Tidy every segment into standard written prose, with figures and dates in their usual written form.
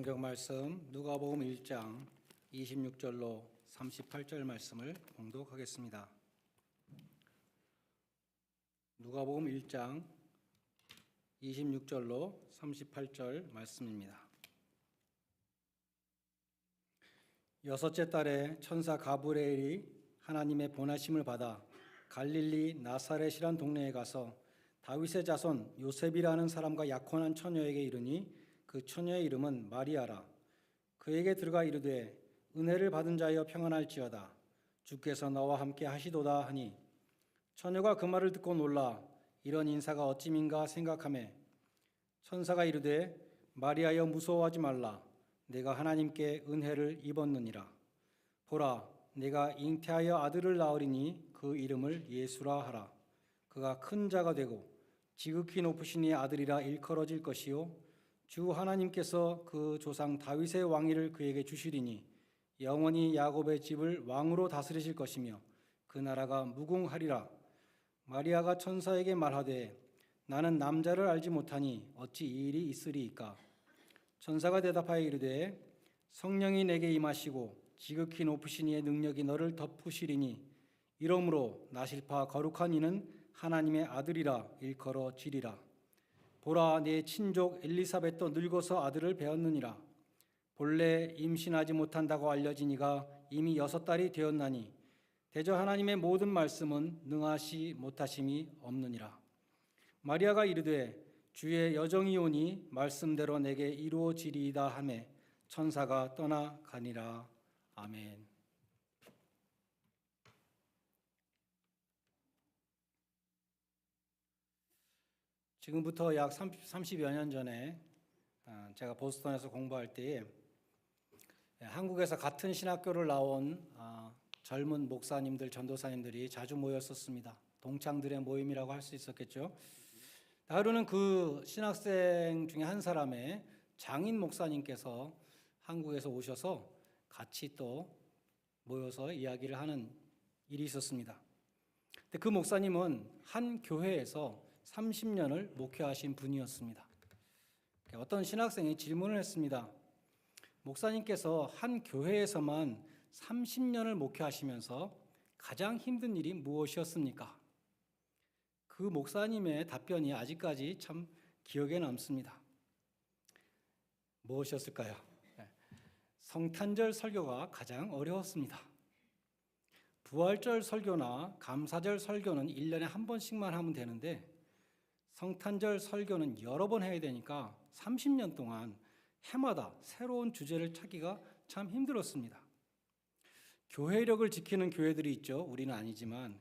성경 말씀 누가복음 1장 26절로 38절 말씀을 봉독하겠습니다. 누가복음 1장 26절로 38절 말씀입니다. 여섯째 달에 천사 가브리엘이 하나님의 보내심을 받아 갈릴리 나사렛이란 동네에 가서 다윗의 자손 요셉이라는 사람과 약혼한 처녀에게 이르니 그 처녀의 이름은 마리아라. 그에게 들어가 이르되 은혜를 받은 자여 평안할지어다. 주께서 너와 함께 하시도다 하니 처녀가 그 말을 듣고 놀라 이런 인사가 어찌민가 생각하매 천사가 이르되 마리아여 무서워하지 말라. 내가 하나님께 은혜를 입었느니라. 보라 내가 잉태하여 아들을 낳으리니 그 이름을 예수라 하라. 그가 큰 자가 되고 지극히 높으신 이의 아들이라 일컬어질 것이요 주 하나님께서 그 조상 다윗의 왕위를 그에게 주시리니 영원히 야곱의 집을 왕으로 다스리실 것이며 그 나라가 무궁하리라. 마리아가 천사에게 말하되 나는 남자를 알지 못하니 어찌 이 일이 있으리이까. 천사가 대답하여 이르되 성령이 내게 임하시고 지극히 높으신 이의 능력이 너를 덮으시리니 이러므로 나실파 거룩한 이는 하나님의 아들이라 일컬어지리라. 보라 내 친족 엘리사벳도 늙어서 아들을 배었느니라. 본래 임신하지 못한다고 알려진 이가 이미 6달이 되었나니 대저 하나님의 모든 말씀은 능하시 못하심이 없느니라. 마리아가 이르되 주의 여정이 오니 말씀대로 내게 이루어지리이다 하매 천사가 떠나가니라. 아멘. 지금부터 약 30여 년 전에 제가 보스턴에서 공부할 때에 한국에서 같은 신학교를 나온 젊은 목사님들, 전도사님들이 자주 모였었습니다. 동창들의 모임이라고 할 수 있었겠죠. 하루는 그 신학생 중에 한 사람의 장인 목사님께서 한국에서 오셔서 같이 또 모여서 이야기를 하는 일이 있었습니다. 근데 그 목사님은 한 교회에서 30년을 목회하신 분이었습니다. 어떤 신학생이 질문을 했습니다. 목사님께서 한 교회에서만 30년을 목회하시면서 가장 힘든 일이 무엇이었습니까? 그 목사님의 답변이 아직까지 참 기억에 남습니다. 무엇이었을까요? 성탄절 설교가 가장 어려웠습니다. 부활절 설교나 감사절 설교는 1년에 한 번씩만 하면 되는데 성탄절 설교는 여러 번 해야 되니까 30년 동안 해마다 새로운 주제를 찾기가 참 힘들었습니다. 교회력을 지키는 교회들이 있죠. 우리는 아니지만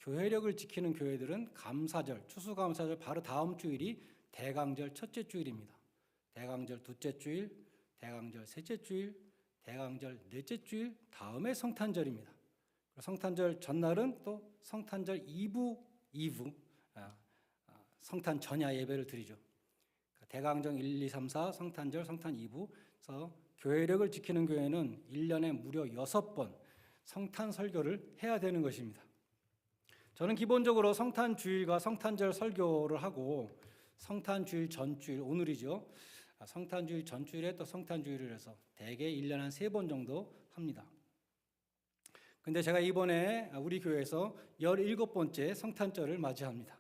교회력을 지키는 교회들은 감사절, 추수감사절 바로 다음 주일이 대강절 첫째 주일입니다. 대강절 둘째 주일, 대강절 셋째 주일, 대강절 넷째 주일, 다음에 성탄절입니다. 성탄절 전날은 또 성탄절 이브 성탄 전야 예배를 드리죠. 대강정 1, 2, 3, 4 성탄절, 성탄 2부에서 교회력을 지키는 교회는 1년에 무려 6번 성탄 설교를 해야 되는 것입니다. 저는 기본적으로 성탄 주일과 성탄절 설교를 하고 성탄 주일 전주일, 오늘이죠. 성탄 주일 전주일에 또 성탄 주일을 해서 대개 1년에 한 3번 정도 합니다. 근데 제가 이번에 우리 교회에서 17번째 성탄절을 맞이합니다.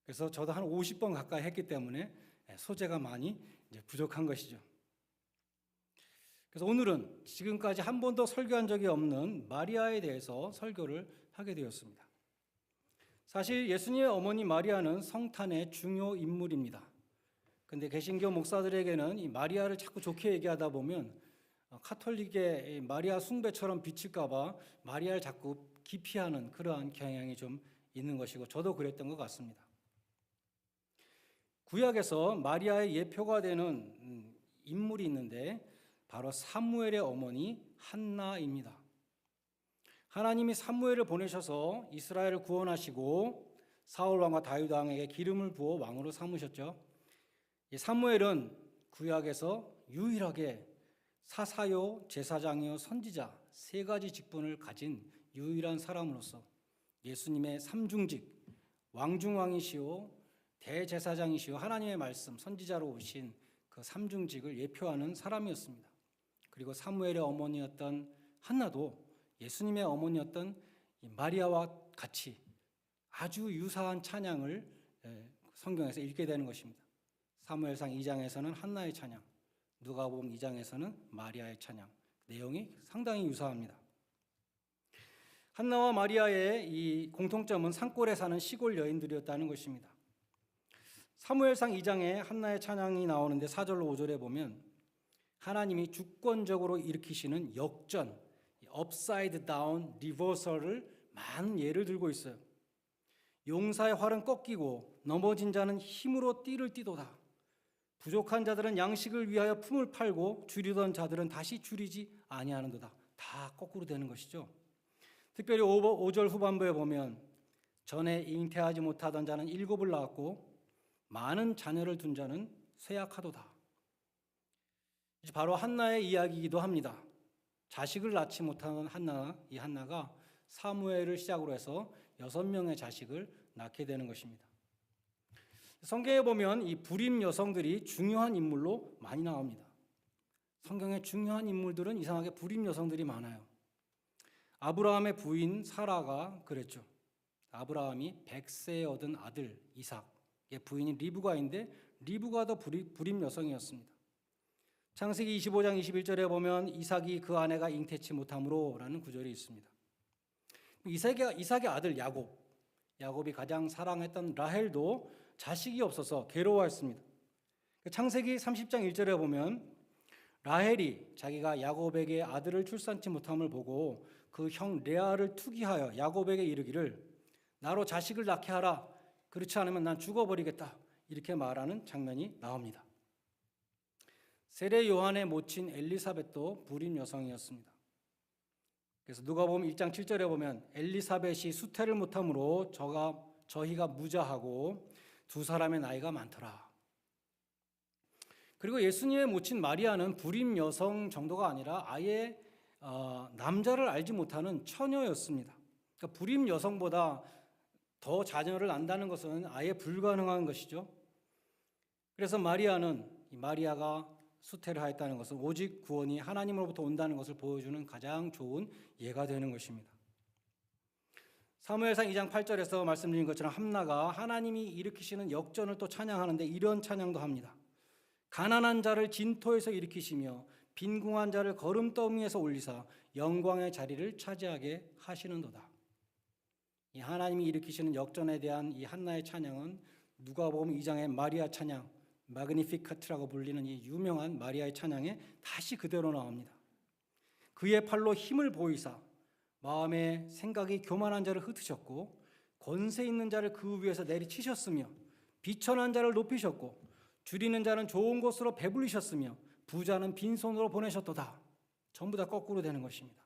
그래서 저도 한 50번 가까이 했기 때문에 소재가 많이 이제 부족한 것이죠. 그래서 오늘은 지금까지 한 번도 설교한 적이 없는 마리아에 대해서 설교를 하게 되었습니다. 사실 예수님의 어머니 마리아는 성탄의 중요 인물입니다. 근데 개신교 목사들에게는 이 마리아를 자꾸 좋게 얘기하다 보면 카톨릭의 마리아 숭배처럼 비칠까 봐 마리아를 자꾸 기피하는 그러한 경향이 좀 있는 것이고 저도 그랬던 것 같습니다. 구약에서 마리아의 예표가 되는 인물이 있는데 바로 사무엘의 어머니 한나입니다. 하나님이 사무엘을 보내셔서 이스라엘을 구원하시고 사울 왕과 다윗 왕에게 기름을 부어 왕으로 삼으셨죠. 이 사무엘은 구약에서 유일하게 사사요, 제사장이요, 선지자 3가지 직분을 가진 유일한 사람으로서 예수님의 삼중직, 왕중왕이시오 대제사장이시오 하나님의 말씀 선지자로 오신 그 삼중직을 예표하는 사람이었습니다. 그리고 사무엘의 어머니였던 한나도 예수님의 어머니였던 이 마리아와 같이 아주 유사한 찬양을 성경에서 읽게 되는 것입니다. 사무엘상 2장에서는 한나의 찬양, 누가복음 2장에서는 마리아의 찬양, 내용이 상당히 유사합니다. 한나와 마리아의 이 공통점은 산골에 사는 시골 여인들이었다는 것입니다. 사무엘상 2장에 한나의 찬양이 나오는데 4절로 5절에 보면 하나님이 주권적으로 일으키시는 역전, upside down reversal을 많은 예를 들고 있어요. 용사의 활은 꺾이고 넘어진 자는 힘으로 띠를 띠도다. 부족한 자들은 양식을 위하여 품을 팔고 줄이던 자들은 다시 줄이지 아니하는도다. 다 거꾸로 되는 것이죠. 특별히 5절 후반부에 보면 전에 잉태하지 못하던 자는 7을 낳았고 많은 자녀를 둔 자는 쇠약하도다. 바로 한나의 이야기이기도 합니다. 자식을 낳지 못하는 이 한나가 사무엘을 시작으로 해서 6명의 자식을 낳게 되는 것입니다. 성경에 보면 이 불임 여성들이 중요한 인물로 많이 나옵니다. 성경의 중요한 인물들은 이상하게 불임 여성들이 많아요. 아브라함의 부인 사라가 그랬죠. 아브라함이 100세에 얻은 아들 이삭의 부인이 리브가인데 리브가 더 불임 여성이었습니다. 창세기 25장 21절에 보면 이삭이 그 아내가 잉태치 못함으로 라는 구절이 있습니다. 이삭의 아들 야곱이 가장 사랑했던 라헬도 자식이 없어서 괴로워했습니다. 창세기 30장 1절에 보면 라헬이 자기가 야곱에게 아들을 출산치 못함을 보고 그 형 레아를 투기하여 야곱에게 이르기를 나로 자식을 낳게 하라. 그렇지 않으면 난 죽어버리겠다. 이렇게 말하는 장면이 나옵니다. 세례 요한의 모친 엘리사벳도 불임 여성이었습니다. 그래서 누가복음 1장 7절에 보면 엘리사벳이 수태를 못함으로 저희가 무자하고 두 사람의 나이가 많더라. 그리고 예수님의 모친 마리아는 불임 여성 정도가 아니라 아예 남자를 알지 못하는 처녀였습니다. 그러니까 불임 여성보다 더 자녀를 낳는다는 것은 아예 불가능한 것이죠. 그래서 마리아가 수태를 하였다는 것은 오직 구원이 하나님으로부터 온다는 것을 보여주는 가장 좋은 예가 되는 것입니다. 사무엘상 2장 8절에서 말씀드린 것처럼 한나가 하나님이 일으키시는 역전을 또 찬양하는데 이런 찬양도 합니다. 가난한 자를 진토에서 일으키시며 빈궁한 자를 거름더미에서 올리사 영광의 자리를 차지하게 하시는도다. 이 하나님이 일으키시는 역전에 대한 이 한나의 찬양은 누가복음 2장의 마리아 찬양, 마그니피카트라고 불리는 이 유명한 마리아의 찬양에 다시 그대로 나옵니다. 그의 팔로 힘을 보이사 마음의 생각이 교만한 자를 흩으셨고 권세 있는 자를 그 위에서 내리치셨으며 비천한 자를 높이셨고 줄이는 자는 좋은 곳으로 배불리셨으며 부자는 빈손으로 보내셨도다. 전부 다 거꾸로 되는 것입니다.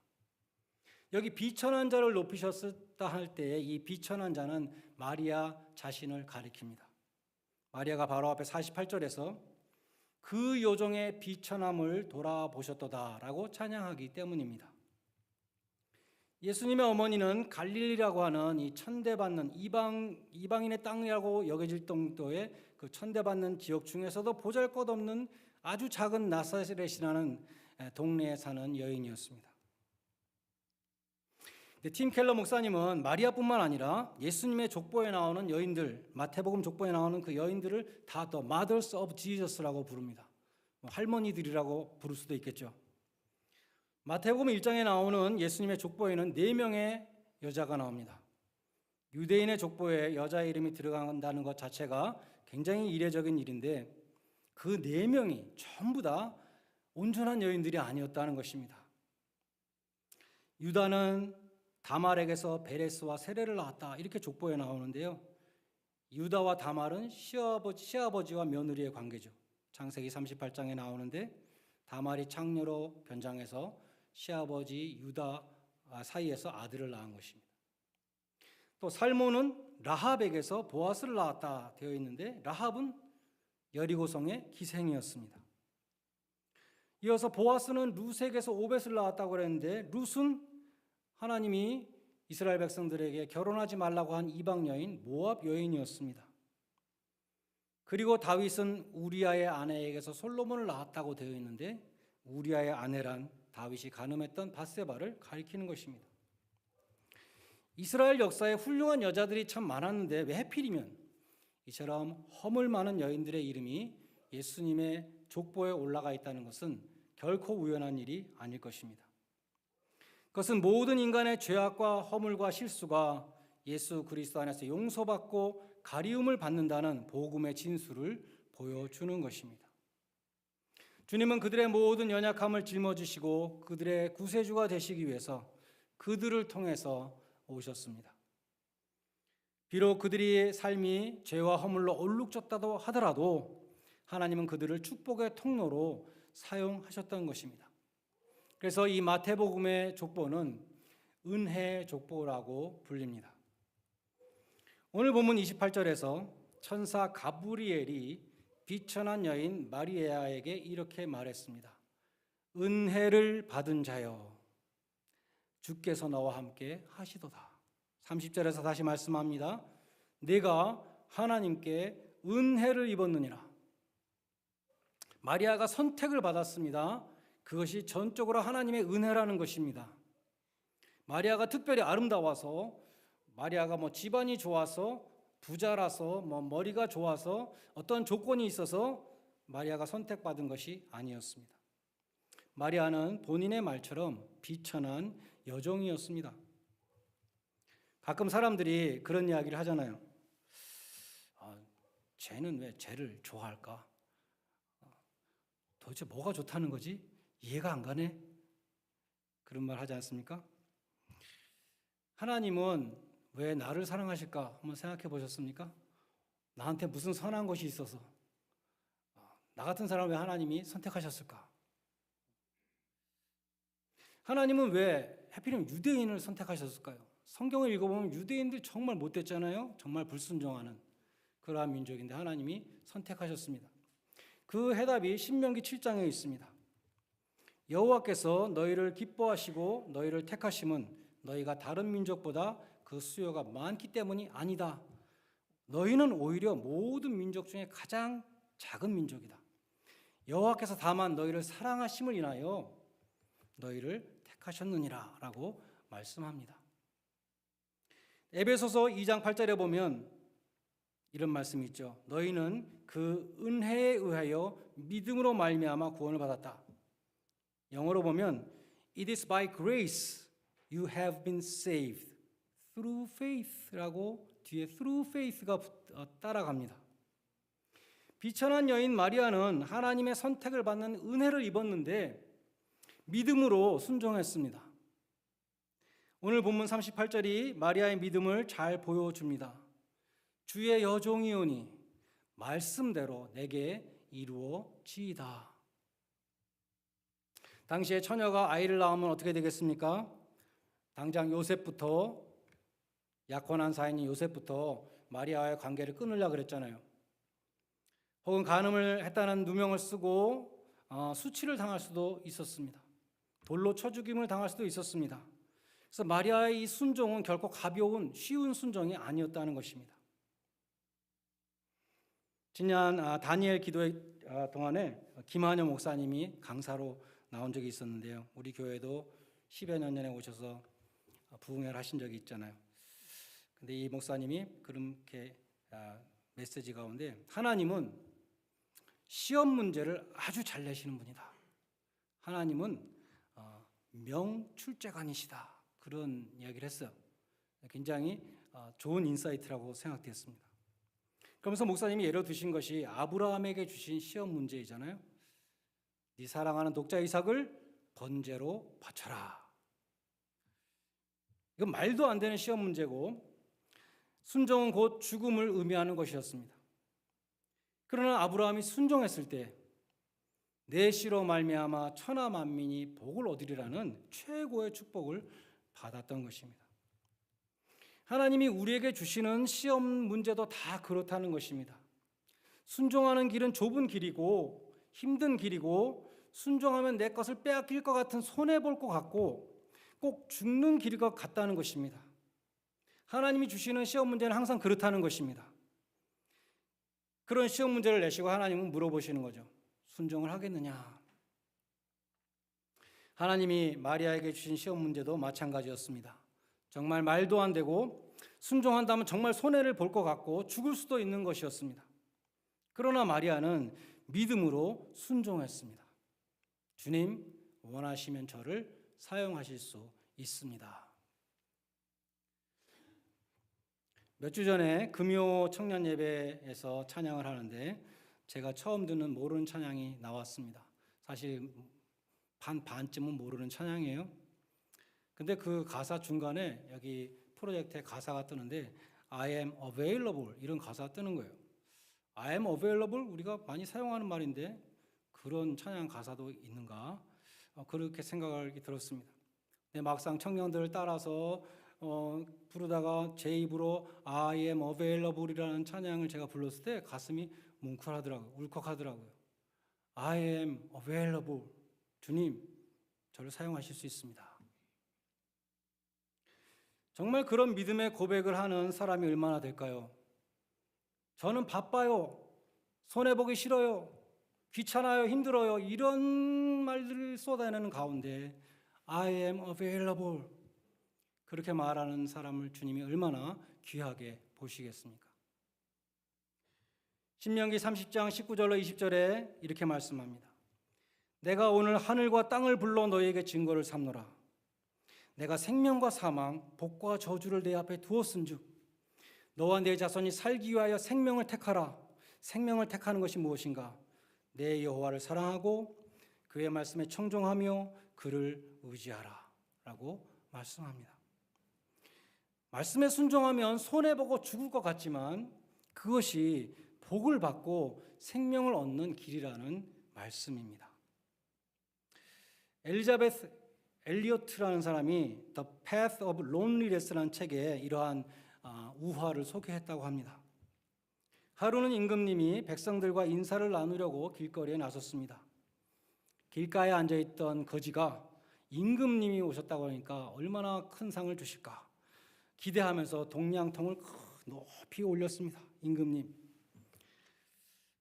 여기 비천한 자를 높이셨다 할 때 이 비천한 자는 마리아 자신을 가리킵니다. 마리아가 바로 앞에 48절에서 그 요종의 비천함을 돌아보셨도다라고 찬양하기 때문입니다. 예수님의 어머니는 갈릴리라고 하는 이 천대받는 이방인의 땅이라고 여겨질 정도의 그 천대받는 지역 중에서도 보잘것없는 아주 작은 나사렛이라는 동네에 사는 여인이었습니다. 팀 켈러 목사님은 마리아뿐만 아니라 예수님의 족보에 나오는 여인들, 마태복음 족보에 나오는 그 여인들을 다 The Mothers of Jesus라고 부릅니다. 할머니들이라고 부를 수도 있겠죠. 마태복음 1장에 나오는 예수님의 족보에는 4명의 여자가 나옵니다. 유대인의 족보에 여자 이름이 들어간다는 것 자체가 굉장히 이례적인 일인데 그 4명이 전부 다 온전한 여인들이 아니었다는 것입니다. 유다는 다말에게서 베레스와 세레를 낳았다 이렇게 족보에 나오는데요. 유다와 다말은 시아버지와 며느리의 관계죠. 창세기 38장에 나오는데 다말이 창녀로 변장해서 시아버지 유다 사이에서 아들을 낳은 것입니다. 또 살몬은 라합에게서 보아스를 낳았다 되어 있는데 라합은 여리고성의 기생이었습니다. 이어서 보아스는 룻에게서 오벳을 낳았다고 그랬는데 룻은 하나님이 이스라엘 백성들에게 결혼하지 말라고 한 이방 여인 모압 여인이었습니다. 그리고 다윗은 우리아의 아내에게서 솔로몬을 낳았다고 되어 있는데 우리아의 아내란 다윗이 간음했던 밧세바를 가리키는 것입니다. 이스라엘 역사에 훌륭한 여자들이 참 많았는데 왜 하필이면 이처럼 허물 많은 여인들의 이름이 예수님의 족보에 올라가 있다는 것은 결코 우연한 일이 아닐 것입니다. 그것은 모든 인간의 죄악과 허물과 실수가 예수 그리스도 안에서 용서받고 가리움을 받는다는 복음의 진수를 보여주는 것입니다. 주님은 그들의 모든 연약함을 짊어지시고 그들의 구세주가 되시기 위해서 그들을 통해서 오셨습니다. 비록 그들의 삶이 죄와 허물로 얼룩졌다고 하더라도 하나님은 그들을 축복의 통로로 사용하셨던 것입니다. 그래서 이 마태복음의 족보는 은혜의 족보라고 불립니다. 오늘 본문 28절에서 천사 가브리엘이 비천한 여인 마리아에게 이렇게 말했습니다. 은혜를 받은 자여, 주께서 너와 함께 하시도다. 30절에서 다시 말씀합니다. 내가 하나님께 은혜를 입었느니라. 마리아가 선택을 받았습니다. 그것이 전적으로 하나님의 은혜라는 것입니다. 마리아가 특별히 아름다워서, 마리아가 집안이 좋아서, 부자라서, 머리가 좋아서, 어떤 조건이 있어서 마리아가 선택받은 것이 아니었습니다. 마리아는 본인의 말처럼 비천한 여종이었습니다. 가끔 사람들이 그런 이야기를 하잖아요. 쟤는 왜 쟤를 좋아할까? 도대체 뭐가 좋다는 거지? 이해가 안 가네? 그런 말 하지 않습니까? 하나님은 왜 나를 사랑하실까? 한번 생각해 보셨습니까? 나한테 무슨 선한 것이 있어서 나 같은 사람을 왜 하나님이 선택하셨을까? 하나님은 왜 하필이면 유대인을 선택하셨을까요? 성경을 읽어보면 유대인들 정말 못됐잖아요. 정말 불순종하는 그러한 민족인데 하나님이 선택하셨습니다. 그 해답이 신명기 7장에 있습니다. 여호와께서 너희를 기뻐하시고 너희를 택하심은 너희가 다른 민족보다 그 수요가 많기 때문이 아니다. 너희는 오히려 모든 민족 중에 가장 작은 민족이다. 여호와께서 다만 너희를 사랑하심을 인하여 너희를 택하셨느니라 라고 말씀합니다. 에베소서 2장 8절에 보면 이런 말씀이 있죠. 너희는 그 은혜에 의하여 믿음으로 말미암아 구원을 받았다. 영어로 보면 It is by grace you have been saved through faith라고 뒤에 through faith가 따라갑니다. 비천한 여인 마리아는 하나님의 선택을 받는 은혜를 입었는데 믿음으로 순종했습니다. 오늘 본문 38절이 마리아의 믿음을 잘 보여줍니다. 주의 여종이오니 말씀대로 내게 이루어지이다. 당시에 처녀가 아이를 낳으면 어떻게 되겠습니까? 당장 요셉부터 약혼한 사인인 요셉부터 마리아와의 관계를 끊으려고 그랬잖아요. 혹은 간음을 했다는 누명을 쓰고 수치를 당할 수도 있었습니다. 돌로 쳐 죽임을 당할 수도 있었습니다. 그래서 마리아의 이 순종은 결코 가벼운 쉬운 순종이 아니었다는 것입니다. 지난 다니엘 기도회 동안에 김한여 목사님이 강사로 나온 적이 있었는데요. 우리 교회도 10여 년 전에 오셔서 부흥회를 하신 적이 있잖아요. 근데 이 목사님이 그렇게 메시지 가운데 하나님은 시험 문제를 아주 잘 내시는 분이다. 하나님은 명출제관이시다. 그런 이야기를 했어요. 굉장히 좋은 인사이트라고 생각되었습니다. 그러면서 목사님이 예로 드신 것이 아브라함에게 주신 시험 문제이잖아요. 네 사랑하는 독자 이삭을 번제로 바쳐라. 이건 말도 안 되는 시험 문제고 순종은 곧 죽음을 의미하는 것이었습니다. 그러나 아브라함이 순종했을 때 내 씨로 말미암아 천하 만민이 복을 얻으리라는 최고의 축복을 받았던 것입니다. 하나님이 우리에게 주시는 시험 문제도 다 그렇다는 것입니다. 순종하는 길은 좁은 길이고 힘든 길이고 순종하면 내 것을 빼앗길 것 같은 손해볼 것 같고 꼭 죽는 길일 것 같다는 것입니다. 하나님이 주시는 시험 문제는 항상 그렇다는 것입니다. 그런 시험 문제를 내시고 하나님은 물어보시는 거죠. 순종을 하겠느냐? 하나님이 마리아에게 주신 시험 문제도 마찬가지였습니다. 정말 말도 안 되고 순종한다면 정말 손해를 볼 것 같고 죽을 수도 있는 것이었습니다. 그러나 마리아는 믿음으로 순종했습니다. 주님, 원하시면 저를 사용하실 수 있습니다. 몇 주 전에 금요 청년 예배에서 찬양을 하는데 제가 처음 듣는 모르는 찬양이 나왔습니다. 사실 반쯤은 모르는 찬양이에요. 근데 그 가사 중간에 여기 프로젝트에 가사가 뜨는데 I am available 이런 가사가 뜨는 거예요. I am available 우리가 많이 사용하는 말인데 그런 찬양 가사도 있는가? 그렇게 생각이 들었습니다. 근데 막상 청년들을 따라서 부르다가 제 입으로 I am available이라는 찬양을 제가 불렀을 때 가슴이 뭉클하더라고요. 울컥하더라고요. I am available. 주님, 저를 사용하실 수 있습니다. 정말 그런 믿음의 고백을 하는 사람이 얼마나 될까요? 저는 바빠요. 손해보기 싫어요. 귀찮아요. 힘들어요. 이런 말들을 쏟아내는 가운데 I am available. 그렇게 말하는 사람을 주님이 얼마나 귀하게 보시겠습니까? 신명기 30장 19절로 20절에 이렇게 말씀합니다. 내가 오늘 하늘과 땅을 불러 너희에게 증거를 삼노라. 내가 생명과 사망, 복과 저주를 내 앞에 두었은즉 너와 내 자손이 살기 위하여 생명을 택하라. 생명을 택하는 것이 무엇인가? 내 여호와를 사랑하고 그의 말씀에 청종하며 그를 의지하라 라고 말씀합니다. 말씀에 순종하면 손해보고 죽을 것 같지만 그것이 복을 받고 생명을 얻는 길이라는 말씀입니다. 엘리자베스 엘리어트라는 사람이 The Path of Loneliness라는 책에 이러한 우화를 소개했다고 합니다. 하루는 임금님이 백성들과 인사를 나누려고 길거리에 나섰습니다. 길가에 앉아있던 거지가 임금님이 오셨다고 하니까 얼마나 큰 상을 주실까 기대하면서 동냥통을 높이 올렸습니다. 임금님.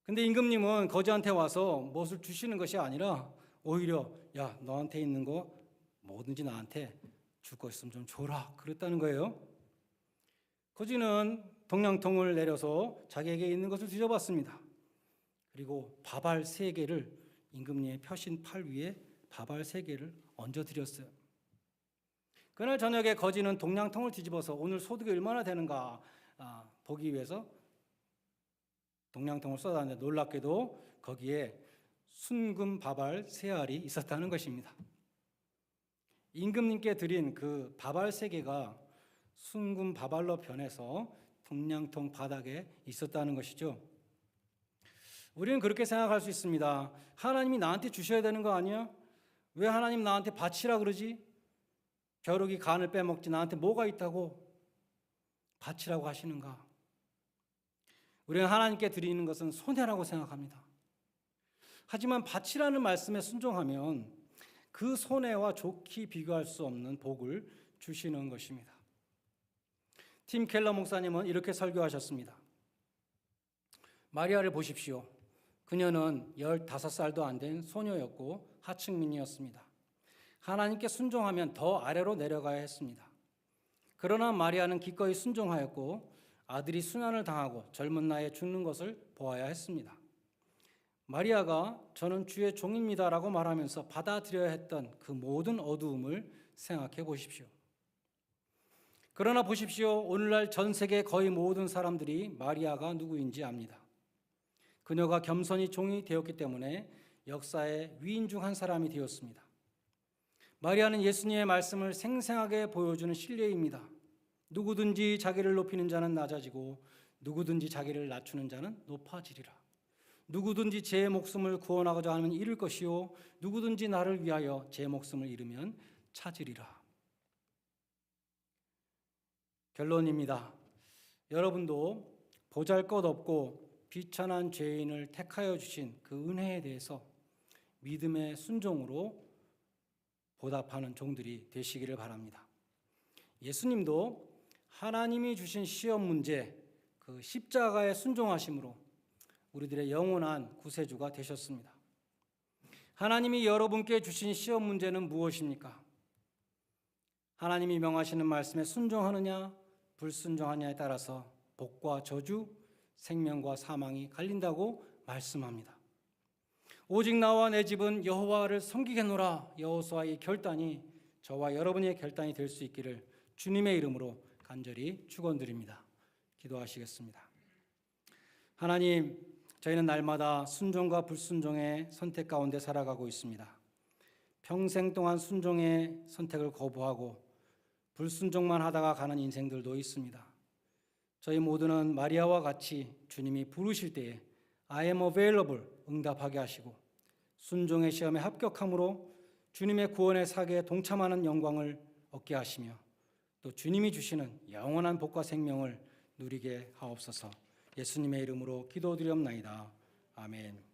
근데 임금님은 거지한테 와서 무엇을 주시는 것이 아니라 오히려 야, 너한테 있는 거 뭐든지 나한테 줄 거 있으면 좀 줘라 그랬다는 거예요. 거지는 동냥통을 내려서 자기에게 있는 것을 뒤져봤습니다. 그리고 밥알 3개를 임금님의 펴신 팔 위에 밥알 3개를 얹어드렸어요. 그날 저녁에 거지는 동냥통을 뒤집어서 오늘 소득이 얼마나 되는가 보기 위해서 동냥통을 쏟았는데 놀랍게도 거기에 순금 밥알 3알이 있었다는 것입니다. 임금님께 드린 그 밥알 3개가 순금 밥알로 변해서 동냥통 바닥에 있었다는 것이죠. 우리는 그렇게 생각할 수 있습니다. 하나님이 나한테 주셔야 되는 거 아니야? 왜 하나님 나한테 바치라 그러지? 벼룩이 간을 빼먹지 나한테 뭐가 있다고 바치라고 하시는가? 우리는 하나님께 드리는 것은 손해라고 생각합니다. 하지만 바치라는 말씀에 순종하면 그 손해와 좋게 비교할 수 없는 복을 주시는 것입니다. 팀 켈러 목사님은 이렇게 설교하셨습니다. 마리아를 보십시오. 그녀는 15살도 안 된 소녀였고 하층민이었습니다. 하나님께 순종하면 더 아래로 내려가야 했습니다. 그러나 마리아는 기꺼이 순종하였고 아들이 순환을 당하고 젊은 나이에 죽는 것을 보아야 했습니다. 마리아가 저는 주의 종입니다라고 말하면서 받아들여야 했던 그 모든 어두움을 생각해 보십시오. 그러나 보십시오. 오늘날 전 세계 거의 모든 사람들이 마리아가 누구인지 압니다. 그녀가 겸손히 종이 되었기 때문에 역사의 위인 중 한 사람이 되었습니다. 마리아는 예수님의 말씀을 생생하게 보여주는 신뢰입니다. 누구든지 자기를 높이는 자는 낮아지고 누구든지 자기를 낮추는 자는 높아지리라. 누구든지 제 목숨을 구원하고자 하면 잃을 것이요 누구든지 나를 위하여 제 목숨을 잃으면 찾으리라. 결론입니다. 여러분도 보잘것없고 비천한 죄인을 택하여 주신 그 은혜에 대해서 믿음의 순종으로 보답하는 종들이 되시기를 바랍니다. 예수님도 하나님이 주신 시험 문제, 그 십자가의 순종하심으로 우리들의 영원한 구세주가 되셨습니다. 하나님이 여러분께 주신 시험 문제는 무엇입니까? 하나님이 명하시는 말씀에 순종하느냐 불순종하느냐에 따라서 복과 저주, 생명과 사망이 갈린다고 말씀합니다. 오직 나와 내 집은 여호와를 섬기겠노라. 여호수아의 결단이 저와 여러분의 결단이 될 수 있기를 주님의 이름으로 간절히 축원드립니다. 기도하시겠습니다. 하나님, 저희는 날마다 순종과 불순종의 선택 가운데 살아가고 있습니다. 평생 동안 순종의 선택을 거부하고 불순종만 하다가 가는 인생들도 있습니다. 저희 모두는 마리아와 같이 주님이 부르실 때에 I am available 응답하게 하시고 순종의 시험에 합격함으로 주님의 구원의 사계에 동참하는 영광을 얻게 하시며 또 주님이 주시는 영원한 복과 생명을 누리게 하옵소서. 예수님의 이름으로 기도드리옵나이다. 아멘.